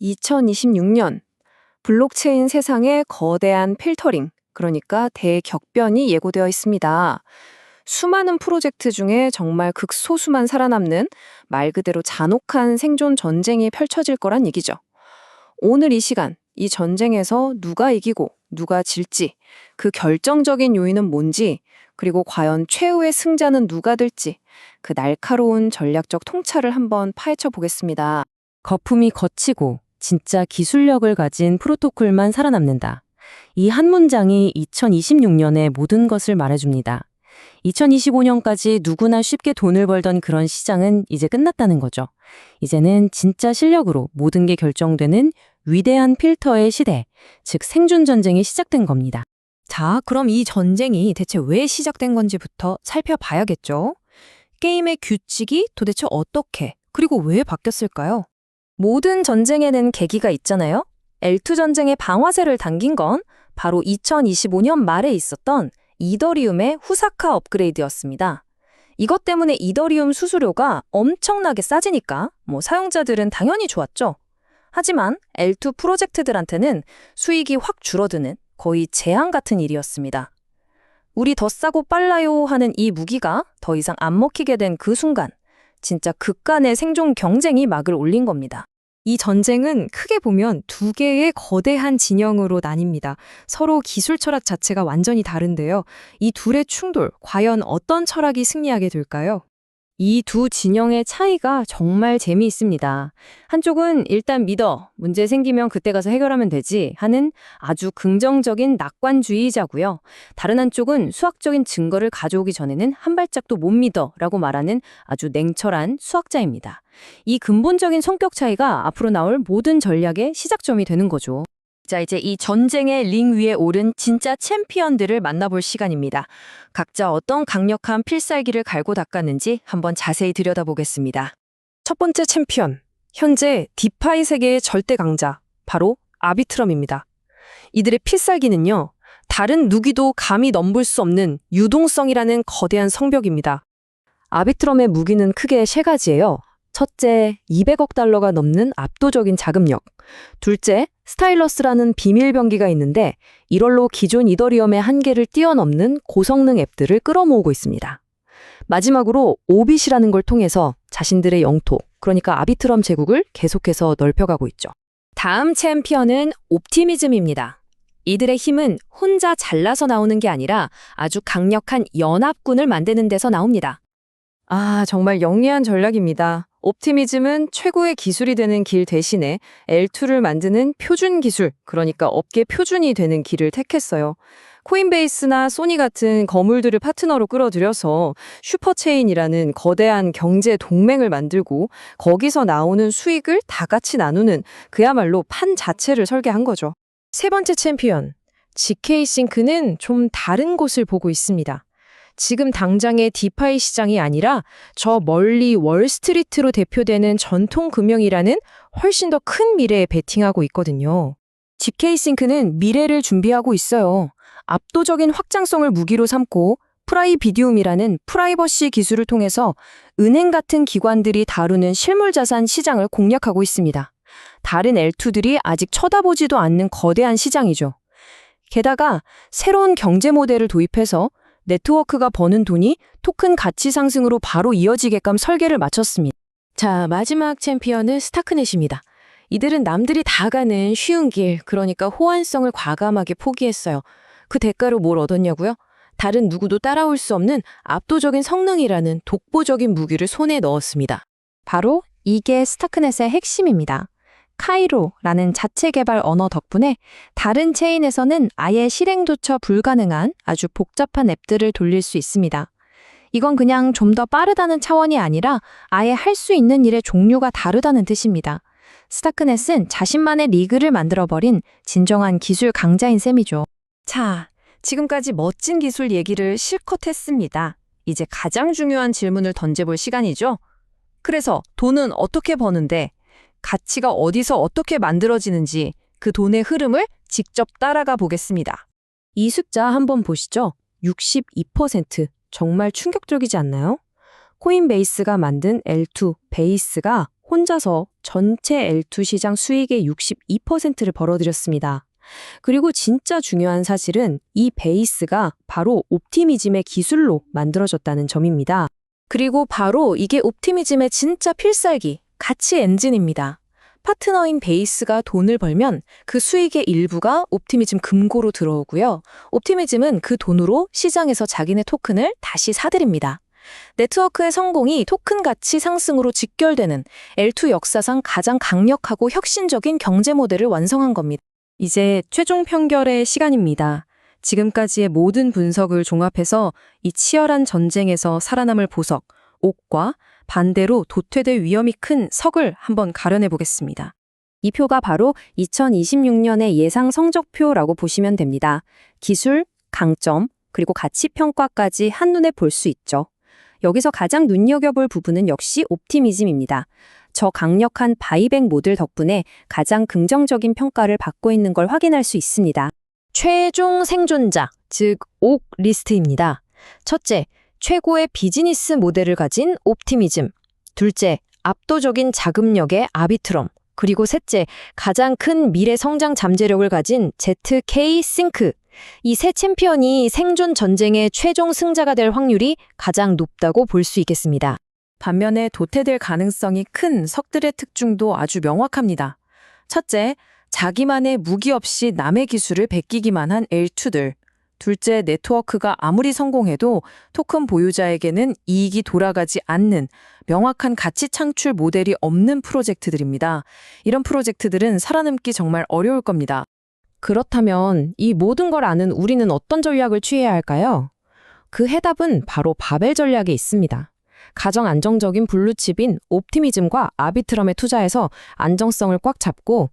2026년 블록체인 세상에 거대한 필터링, 그러니까 대격변이 예고되어 있습니다. 수많은 프로젝트 중에 정말 극소수만 살아남는 말 그대로 잔혹한 생존 전쟁이 펼쳐질 거란 얘기죠. 오늘 이 시간, 이 전쟁에서 누가 이기고 누가 질지, 그 결정적인 요인은 뭔지, 그리고 과연 최후의 승자는 누가 될지, 그 날카로운 전략적 통찰을 한번 파헤쳐 보겠습니다. 거품이 거치고 진짜 기술력을 가진 프로토콜만 살아남는다. 이 한 문장이 2026년의 모든 것을 말해줍니다. 2025년까지 누구나 쉽게 돈을 벌던 그런 시장은 이제 끝났다는 거죠. 이제는 진짜 실력으로 모든 게 결정되는 위대한 필터의 시대, 즉 생존 전쟁이 시작된 겁니다. 자, 그럼 이 전쟁이 대체 왜 시작된 건지부터 살펴봐야겠죠? 게임의 규칙이 도대체 어떻게, 그리고 왜 바뀌었을까요? 모든 전쟁에는 계기가 있잖아요? L2 전쟁의 방아쇠를 당긴 건 바로 2025년 말에 있었던 이더리움의 후사카 업그레이드였습니다. 이것 때문에 이더리움 수수료가 엄청나게 싸지니까 사용자들은 당연히 좋았죠. 하지만 L2 프로젝트들한테는 수익이 확 줄어드는 거의 재앙 같은 일이었습니다. 우리 더 싸고 빨라요 하는 이 무기가 더 이상 안 먹히게 된 그 순간, 진짜 극간의 생존 경쟁이 막을 올린 겁니다. 이 전쟁은 크게 보면 두 개의 거대한 진영으로 나뉩니다. 서로 기술 철학 자체가 완전히 다른데요. 이 둘의 충돌, 과연 어떤 철학이 승리하게 될까요? 이 두 진영의 차이가 정말 재미있습니다. 한쪽은 일단 믿어, 문제 생기면 그때 가서 해결하면 되지 하는 아주 긍정적인 낙관주의자고요. 다른 한쪽은 수학적인 증거를 가져오기 전에는 한 발짝도 못 믿어 라고 말하는 아주 냉철한 수학자입니다. 이 근본적인 성격 차이가 앞으로 나올 모든 전략의 시작점이 되는 거죠. 자, 이제 이 전쟁의 링 위에 오른 진짜 챔피언들을 만나볼 시간입니다. 각자 어떤 강력한 필살기를 갈고 닦았는지 한번 자세히 들여다보겠습니다. 첫 번째 챔피언, 현재 디파이 세계의 절대 강자, 바로 아비트럼입니다. 이들의 필살기는요, 다른 누구도 감히 넘볼 수 없는 유동성이라는 거대한 성벽입니다. 아비트럼의 무기는 크게 세 가지예요. 첫째, 200억 달러가 넘는 압도적인 자금력. 둘째, 스타일러스라는 비밀 병기가 있는데 이걸로 기존 이더리움의 한계를 뛰어넘는 고성능 앱들을 끌어모으고 있습니다. 마지막으로 오빗이라는 걸 통해서 자신들의 영토, 그러니까 아비트럼 제국을 계속해서 넓혀가고 있죠. 다음 챔피언은 옵티미즘입니다. 이들의 힘은 혼자 잘나서 나오는 게 아니라 아주 강력한 연합군을 만드는 데서 나옵니다. 아, 정말 영리한 전략입니다. 옵티미즘은 최고의 기술이 되는 길 대신에 L2를 만드는 표준 기술, 그러니까 업계 표준이 되는 길을 택했어요. 코인베이스나 소니 같은 거물들을 파트너로 끌어들여서 슈퍼체인이라는 거대한 경제 동맹을 만들고 거기서 나오는 수익을 다 같이 나누는 그야말로 판 자체를 설계한 거죠. 세 번째 챔피언, GK싱크는 좀 다른 곳을 보고 있습니다. 지금 당장의 디파이 시장이 아니라 저 멀리 월스트리트로 대표되는 전통금융이라는 훨씬 더 큰 미래에 베팅하고 있거든요. GK싱크는 미래를 준비하고 있어요. 압도적인 확장성을 무기로 삼고 프라이비디움이라는 프라이버시 기술을 통해서 은행 같은 기관들이 다루는 실물자산 시장을 공략하고 있습니다. 다른 L2들이 아직 쳐다보지도 않는 거대한 시장이죠. 게다가 새로운 경제 모델을 도입해서 네트워크가 버는 돈이 토큰 가치 상승으로 바로 이어지게끔 설계를 마쳤습니다. 자, 마지막 챔피언은 스타크넷입니다. 이들은 남들이 다 가는 쉬운 길, 그러니까 호환성을 과감하게 포기했어요. 그 대가로 뭘 얻었냐고요? 다른 누구도 따라올 수 없는 압도적인 성능이라는 독보적인 무기를 손에 넣었습니다. 바로 이게 스타크넷의 핵심입니다. 카이로라는 자체 개발 언어 덕분에 다른 체인에서는 아예 실행조차 불가능한 아주 복잡한 앱들을 돌릴 수 있습니다. 이건 그냥 좀 더 빠르다는 차원이 아니라 아예 할 수 있는 일의 종류가 다르다는 뜻입니다. 스타크넷은 자신만의 리그를 만들어버린 진정한 기술 강자인 셈이죠. 자, 지금까지 멋진 기술 얘기를 실컷 했습니다. 이제 가장 중요한 질문을 던져볼 시간이죠. 그래서 돈은 어떻게 버는데? 가치가 어디서 어떻게 만들어지는지 그 돈의 흐름을 직접 따라가 보겠습니다. 이 숫자 한번 보시죠. 62%. 정말 충격적이지 않나요? 코인베이스가 만든 L2, 베이스가 혼자서 전체 L2 시장 수익의 62%를 벌어들였습니다. 그리고 진짜 중요한 사실은 이 베이스가 바로 옵티미즘의 기술로 만들어졌다는 점입니다. 그리고 바로 이게 옵티미즘의 진짜 필살기, 가치 엔진입니다. 파트너인 베이스가 돈을 벌면 그 수익의 일부가 옵티미즘 금고로 들어오고요. 옵티미즘은 그 돈으로 시장에서 자기네 토큰을 다시 사들입니다. 네트워크의 성공이 토큰 가치 상승으로 직결되는 L2 역사상 가장 강력하고 혁신적인 경제 모델을 완성한 겁니다. 이제 최종 평결의 시간입니다. 지금까지의 모든 분석을 종합해서 이 치열한 전쟁에서 살아남을 보석, 옥과 반대로 도태될 위험이 큰 석을 한번 가려내 보겠습니다. 이 표가 바로 2026년의 예상 성적표라고 보시면 됩니다. 기술, 강점, 그리고 가치 평가까지 한눈에 볼 수 있죠. 여기서 가장 눈여겨볼 부분은 역시 옵티미즘입니다. 저 강력한 바이백 모델 덕분에 가장 긍정적인 평가를 받고 있는 걸 확인할 수 있습니다. 최종 생존자, 즉 옥 리스트입니다. 첫째, 최고의 비즈니스 모델을 가진 옵티미즘. 둘째, 압도적인 자금력의 아비트럼. 그리고 셋째, 가장 큰 미래 성장 잠재력을 가진 ZK 싱크. 이 세 챔피언이 생존 전쟁의 최종 승자가 될 확률이 가장 높다고 볼 수 있겠습니다. 반면에 도태될 가능성이 큰 석들의 특징도 아주 명확합니다. 첫째, 자기만의 무기 없이 남의 기술을 베끼기만 한 L2들. 둘째, 네트워크가 아무리 성공해도 토큰 보유자에게는 이익이 돌아가지 않는 명확한 가치 창출 모델이 없는 프로젝트들입니다. 이런 프로젝트들은 살아남기 정말 어려울 겁니다. 그렇다면 이 모든 걸 아는 우리는 어떤 전략을 취해야 할까요? 그 해답은 바로 바벨 전략에 있습니다. 가장 안정적인 블루칩인 옵티미즘과 아비트럼에 투자해서 안정성을 꽉 잡고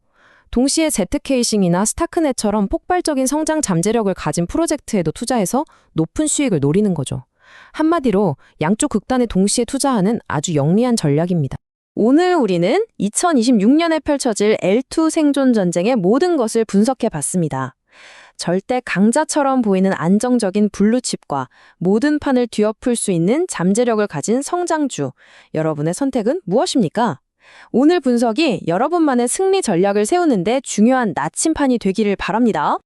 동시에 ZK싱이나 스타크넷처럼 폭발적인 성장 잠재력을 가진 프로젝트에도 투자해서 높은 수익을 노리는 거죠. 한마디로 양쪽 극단에 동시에 투자하는 아주 영리한 전략입니다. 오늘 우리는 2026년에 펼쳐질 L2 생존 전쟁의 모든 것을 분석해 봤습니다. 절대 강자처럼 보이는 안정적인 블루칩과 모든 판을 뒤엎을 수 있는 잠재력을 가진 성장주. 여러분의 선택은 무엇입니까? 오늘 분석이 여러분만의 승리 전략을 세우는데 중요한 나침판이 되기를 바랍니다.